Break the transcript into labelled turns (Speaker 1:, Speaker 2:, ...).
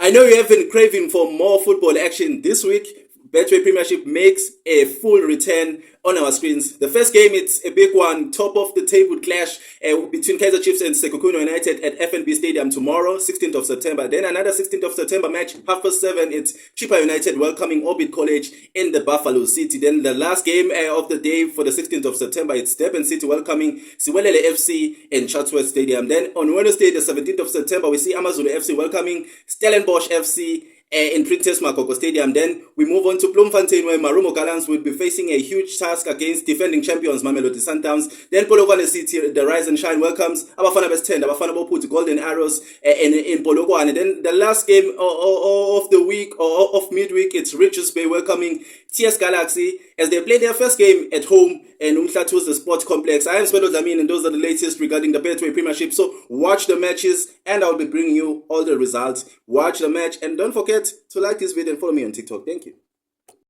Speaker 1: I know you have been craving for more football action this week. Betway Premiership makes a full return on our screens. The first game, it's a big one, top of the table clash between Kaizer Chiefs and Sekhukhune United at FNB Stadium tomorrow, 16th of September. Then another 16th of September match, 7:30, it's Chippa United welcoming Orbit College in the Buffalo City. Then the last game of the day for the 16th of September, it's Durban City welcoming Siwelele FC in Chatsworth Stadium. Then on Wednesday, the 17th of September, we see Amazulu FC welcoming Stellenbosch FC in Princess Makoko Stadium. Then we move on to Bloemfontein, where Marumo Gallants will be facing a huge task against defending champions Mamelodi Sundowns. Then Polokwane City, the Rise and Shine welcomes Abafana Best-10, Abafana Boput Golden Arrows in Polokwane. Then the last game of the week or of midweek, it's Richards Bay welcoming TS Galaxy as they play their first game at home in Umhlatu's the Sports Complex. I am Swedo Zamin, and those are the latest regarding the Betway Premiership. So watch the matches and I'll be bringing you all the results. Watch the match and don't forget to like this video and follow me on TikTok. Thank you.